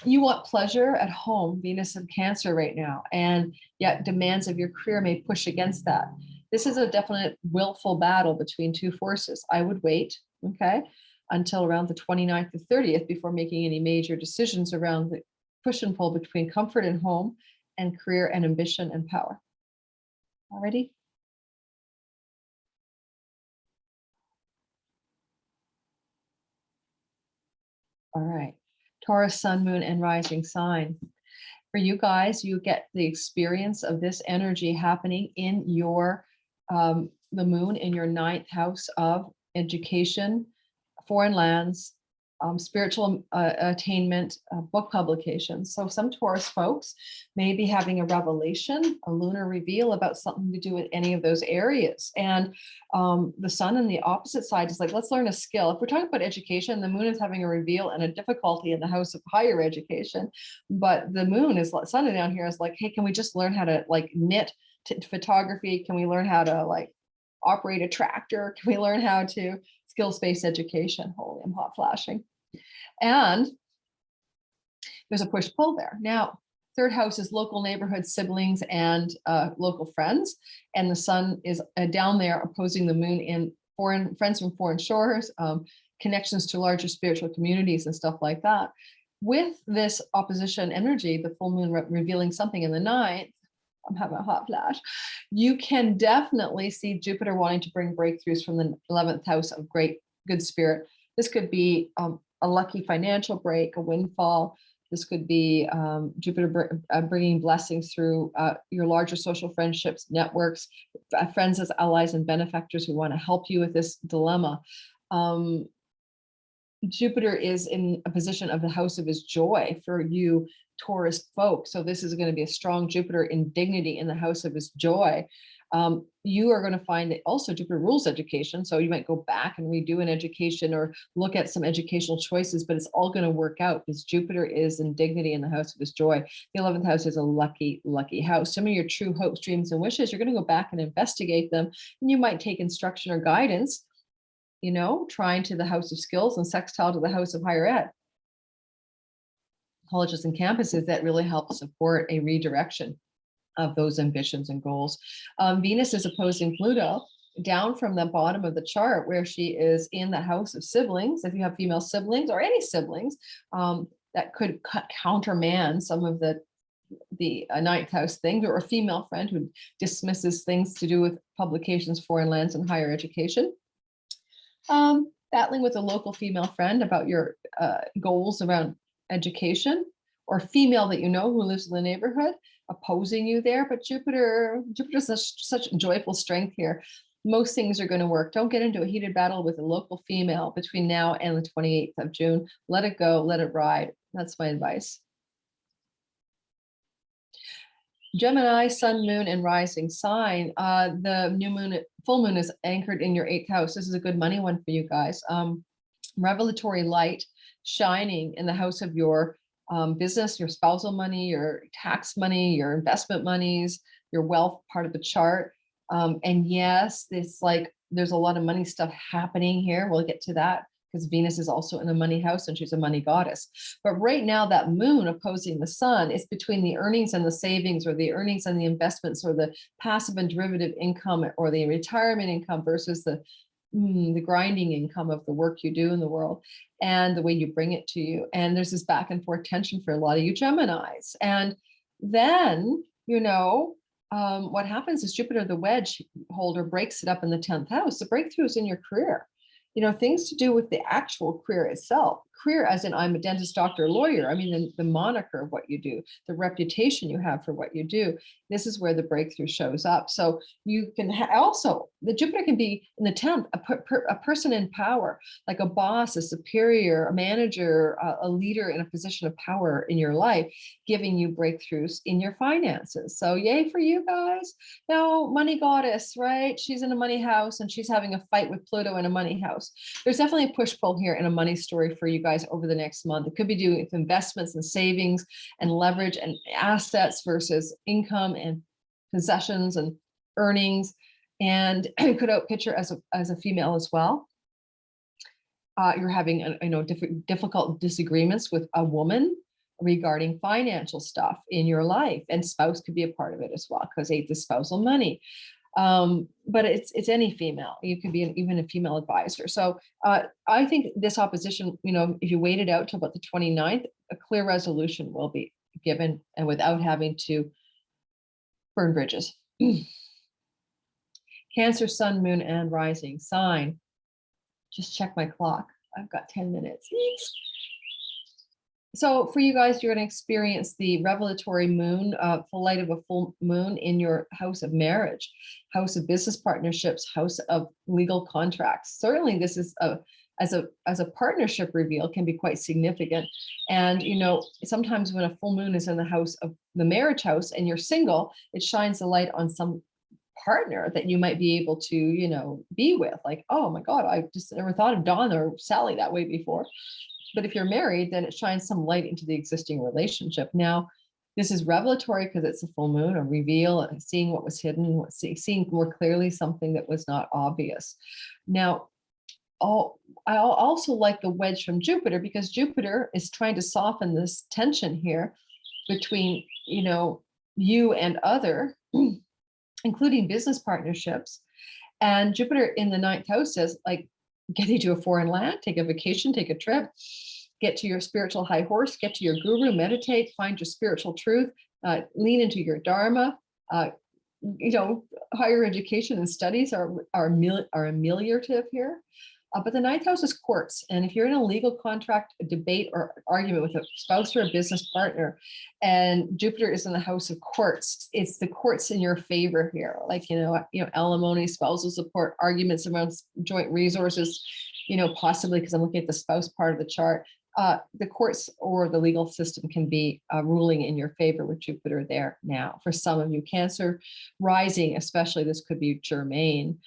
You want pleasure at home, Venus in Cancer right now, and yet demands of your career may push against that. This is a definite willful battle between two forces. I would wait, okay, until around the 29th to 30th before making any major decisions around the push and pull between comfort and home and career and ambition and power. Already? All right. Taurus, sun, moon, and rising sign. For you guys, you get the experience of this energy happening in your, the moon in your 9th house of education, foreign lands, spiritual attainment, book publications. So some Taurus folks may be having a revelation, a lunar reveal about something to do with any of those areas. And the sun on the opposite side is like, let's learn a skill. If we're talking about education, the moon is having a reveal and a difficulty in the house of higher education. But the moon is, sun down here is like, hey, can we just learn how to like knit, photography? Can we learn how to like operate a tractor? Can we learn how to skills-based education? Holy, I'm hot flashing. And there's a push-pull there. Now, 3rd house is local neighborhoods, siblings, and local friends. And the sun is down there opposing the moon in foreign friends from foreign shores, connections to larger spiritual communities and stuff like that. With this opposition energy, the full moon revealing something in the 9th, I'm having a hot flash. You can definitely see Jupiter wanting to bring breakthroughs from the 11th house of good spirit. This could be a lucky financial break, a windfall. This could be Jupiter bringing blessings through your larger social friendships, networks, friends as allies and benefactors who want to help you with this dilemma. Jupiter is in a position of the house of his joy for you Taurus folks. So this is going to be a strong Jupiter in dignity in the house of his joy. You are going to find that also Jupiter rules education. So you might go back and redo an education or look at some educational choices, but it's all going to work out because Jupiter is in dignity in the house of his joy. The 11th house is a lucky, lucky house. Some of your true hopes, dreams, and wishes, you're going to go back and investigate them. And you might take instruction or guidance, you know, trying to the house of skills and sextile to the house of higher ed. Colleges and campuses that really help support a redirection of those ambitions and goals. Venus is opposing Pluto down from the bottom of the chart where she is in the house of siblings. If you have female siblings or any siblings, that could countermand some of the 9th house things, or a female friend who dismisses things to do with publications, foreign lands, and higher education. Battling with a local female friend about your goals around education, or female that you know who lives in the neighborhood opposing you there. But Jupiter's such joyful strength here. Most things are going to work. Don't get into a heated battle with a local female between now and the 28th of June. Let it go, let it ride. That's my advice. Gemini, sun, moon, and rising sign. The new moon, full moon is anchored in your 8th house. This is a good money one for you guys. Revelatory light shining in the house of your business, your spousal money, your tax money, your investment monies, your wealth part of the chart. And yes, it's like there's a lot of money stuff happening here. We'll get to that because Venus is also in the money house and she's a money goddess. But right now that moon opposing the sun is between the earnings and the savings, or the earnings and the investments, or the passive and derivative income, or the retirement income versus the grinding income of the work you do in the world and the way you bring it to you. And there's this back and forth tension for a lot of you Geminis. And then, you know, what happens is Jupiter, the wedge holder, breaks it up in the 10th house. The breakthrough is in your career. Things to do with the actual career itself. Career as in I'm a dentist, doctor, lawyer. I mean, the moniker of what you do, the reputation you have for what you do. This is where the breakthrough shows up. So you can also, the Jupiter can be in the 10th, a person in power, like a boss, a superior, a manager, a leader in a position of power in your life, giving you breakthroughs in your finances. So yay for you guys. Now, money goddess, right? She's in a money house and she's having a fight with Pluto in a money house. There's definitely a push-pull here in a money story for you guys over the next month. It could be doing with investments and savings and leverage and assets versus income and possessions and earnings. And it could outpicture as a female as well. You're having difficult disagreements with a woman regarding financial stuff in your life, and spouse could be a part of it as well, because the spousal money. But it's any female. You could be even a female advisor. So I think this opposition, if you wait it out till about the 29th, a clear resolution will be given, and without having to burn bridges. Cancer, sun, moon, and rising sign. Just check my clock. I've got 10 minutes. So for you guys, you're going to experience the revelatory moon, full light of a full moon in your house of marriage, house of business partnerships, house of legal contracts. Certainly this is as a partnership reveal can be quite significant. And, sometimes when a full moon is in the house of the marriage house and you're single, it shines a light on some partner that you might be able to, be with. Like, oh my God, I just never thought of Dawn or Sally that way before. But if you're married, then it shines some light into the existing relationship. Now, this is revelatory because it's a full moon, a reveal, seeing what was hidden, seeing more clearly something that was not obvious. Now, I also like the wedge from Jupiter, because Jupiter is trying to soften this tension here between, you and other, including business partnerships. And Jupiter in the 9th house says, like, get you to a foreign land, take a vacation, take a trip, get to your spiritual high horse, get to your guru, meditate, find your spiritual truth, lean into your dharma. Higher education and studies are ameliorative here. But the 9th house is courts. And if you're in a legal contract, a debate or argument with a spouse or a business partner, and Jupiter is in the house of courts, it's the courts in your favor here. Like, alimony, spousal support, arguments around joint resources, possibly because I'm looking at the spouse part of the chart. The courts or the legal system can be ruling in your favor with Jupiter there now. For some of you, Cancer rising, especially, this could be germane.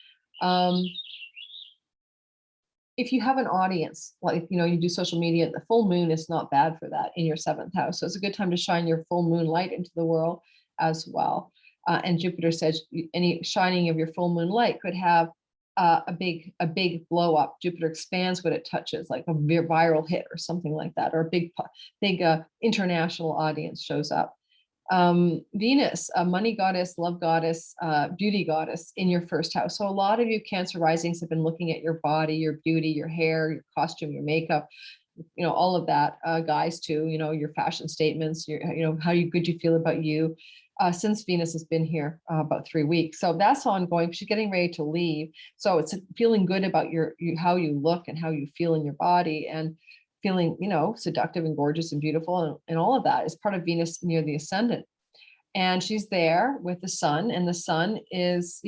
If you have an audience, like, you do social media, the full moon is not bad for that in your 7th house. So it's a good time to shine your full moon light into the world as well. And Jupiter says any shining of your full moon light could have a big blow up. Jupiter expands what it touches, like a viral hit or something like that, or a big international audience shows up. Venus, a money goddess, love goddess, beauty goddess in your 1st house. So a lot of you Cancer risings have been looking at your body, your beauty, your hair, your costume, your makeup, all of that. Guys too, your fashion statements, how good you feel about you. Since Venus has been here about 3 weeks. So that's ongoing. She's getting ready to leave. So it's feeling good about how you look and how you feel in your body, and feeling, seductive and gorgeous and beautiful, and all of that is part of Venus near the ascendant. And she's there with the sun, and the sun is,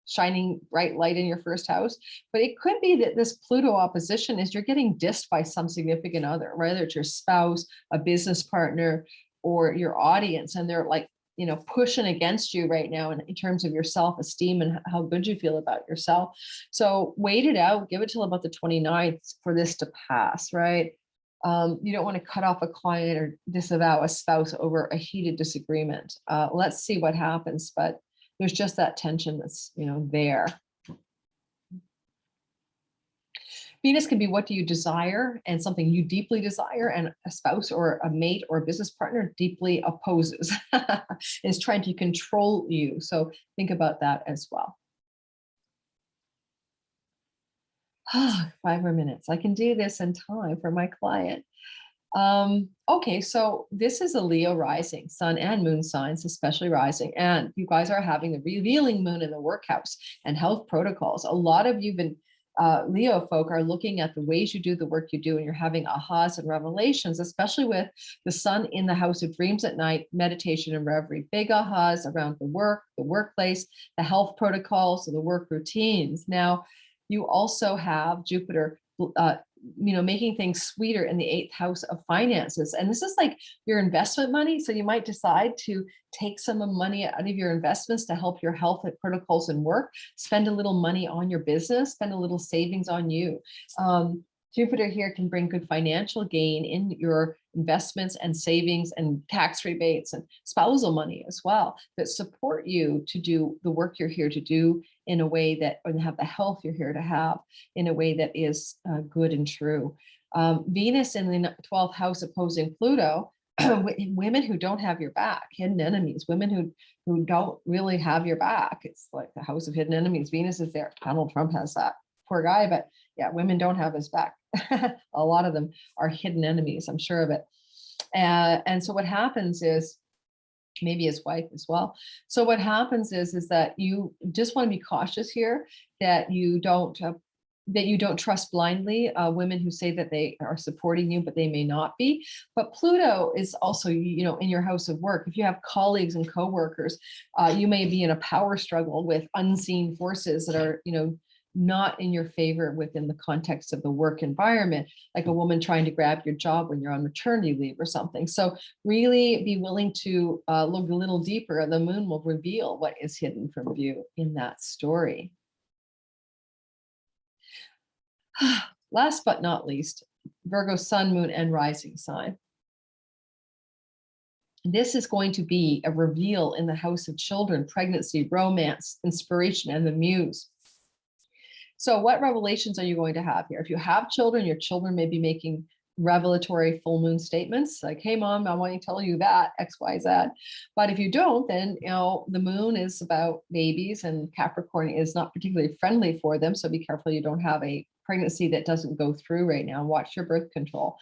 shining bright light in your 1st house. But it could be that this Pluto opposition is you're getting dissed by some significant other, whether it's your spouse, a business partner, or your audience, and they're like, pushing against you right now in terms of your self-esteem and how good you feel about yourself. So wait it out, give it till about the 29th for this to pass, right? You don't want to cut off a client or disavow a spouse over a heated disagreement. Let's see what happens, but there's just that tension that's, there. Venus can be what do you desire, and something you deeply desire, and a spouse or a mate or a business partner deeply opposes, is trying to control you. So think about that as well. 5 more minutes. I can do this in time for my client. Okay, so this is a Leo rising, sun and moon signs, especially rising. And you guys are having the revealing moon in the workhouse and health protocols. A lot of you been Leo folk are looking at the ways you do the work you do, and you're having ahas and revelations, especially with the sun in the house of dreams at night, meditation and reverie, big ahas around the work, the workplace, the health protocols, and the work routines. Now, you also have Jupiter making things sweeter in the 8th house of finances. And this is like your investment money. So you might decide to take some money out of your investments to help your health protocols and work, spend a little money on your business, spend a little savings on you. Jupiter here can bring good financial gain in your investments and savings and tax rebates and spousal money as well that support you to do the work you're here to do in a way that, and have the health you're here to have in a way that is good and true. Venus in the 12th house opposing Pluto, women who don't have your back, hidden enemies, women who don't really have your back. It's like the house of hidden enemies. Venus is there. Donald Trump has that. Poor guy, but yeah, women don't have his back. A lot of them are hidden enemies, I'm sure of it. And so what happens is, maybe his wife as well. So what happens is that you just want to be cautious here, that you don't trust blindly women who say that they are supporting you, but they may not be. But Pluto is also, in your house of work. If you have colleagues and coworkers, you may be in a power struggle with unseen forces that are, not in your favor within the context of the work environment, like a woman trying to grab your job when you're on maternity leave or something. So really be willing to look a little deeper, and the moon will reveal what is hidden from view in that story. Last but not least, Virgo sun, moon, and rising sign. This is going to be a reveal in the house of children, pregnancy, romance, inspiration, and the muse. So what revelations are you going to have here? If you have children, your children may be making revelatory full moon statements like, hey, mom, I want to tell you that X, Y, Z. But if you don't, then, the moon is about babies, and Capricorn is not particularly friendly for them. So be careful you don't have a pregnancy that doesn't go through right now. Watch your birth control.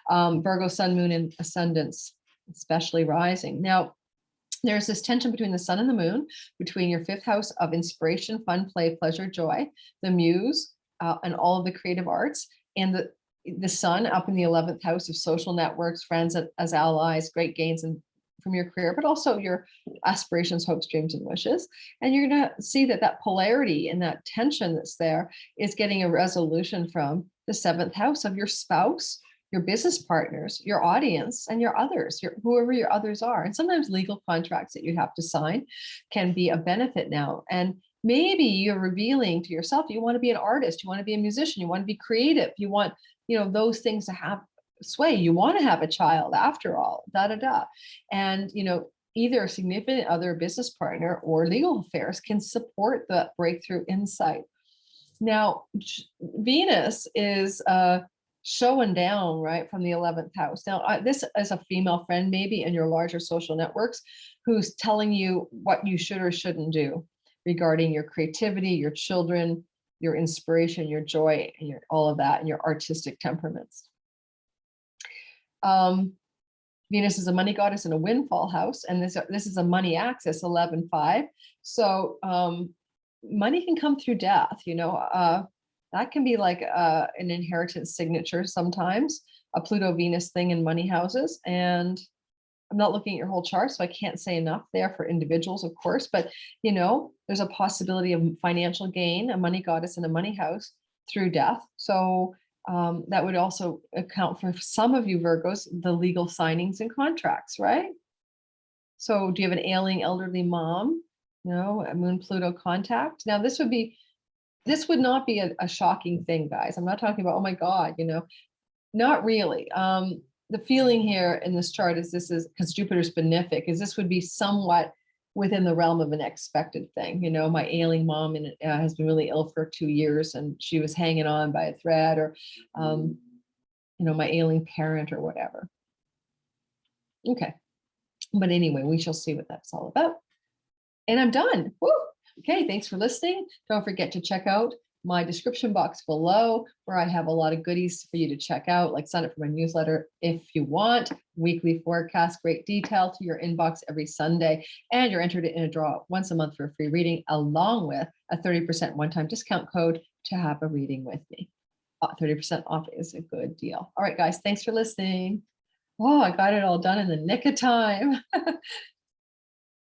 Virgo, sun, moon, and ascendants, especially rising. Now, there's this tension between the sun and the moon, between your 5th house of inspiration, fun, play, pleasure, joy, the muse, and all of the creative arts, and the sun up in the 11th house of social networks, friends as allies, great gains from your career, but also your aspirations, hopes, dreams, and wishes. And you're going to see that polarity and that tension that's there is getting a resolution from the 7th house of your spouse, your business partners, your audience, and your others, whoever your others are. And sometimes legal contracts that you have to sign can be a benefit now. And maybe you're revealing to yourself, you want to be an artist, you want to be a musician, you want to be creative, you want, those things to have sway. You want to have a child after all, And, either a significant other, business partner, or legal affairs can support the breakthrough insight. Now, Venus is showing down right from the 11th house. Now, this is a female friend maybe in your larger social networks who's telling you what you should or shouldn't do regarding your creativity, your children, your inspiration, your joy, and all of that, and your artistic temperaments. Venus is a money goddess in a windfall house, and this is a money axis, 11-5. So money can come through death, that can be like an inheritance signature sometimes, a Pluto-Venus thing in money houses. And I'm not looking at your whole chart, so I can't say enough there for individuals, of course. But, there's a possibility of financial gain, a money goddess in a money house through death. So that would also account for some of you Virgos, the legal signings and contracts, right? So do you have an ailing elderly mom? A moon Pluto contact? Now, this would not be a shocking thing, guys. I'm not talking about, oh my God, not really. The feeling here in this chart is because Jupiter's benefic, is this would be somewhat within the realm of an expected thing. My ailing mom has been really ill for 2 years, and she was hanging on by a thread, or, my ailing parent or whatever. Okay. But anyway, we shall see what that's all about. And I'm done. Woo! Okay, thanks for listening. Don't forget to check out my description box below, where I have a lot of goodies for you to check out, like sign up for my newsletter if you want, weekly forecast, great detail to your inbox every Sunday, and you're entered in a draw once a month for a free reading, along with a 30% one-time discount code to have a reading with me. 30% off is a good deal. All right, guys, thanks for listening. Oh, I got it all done in the nick of time.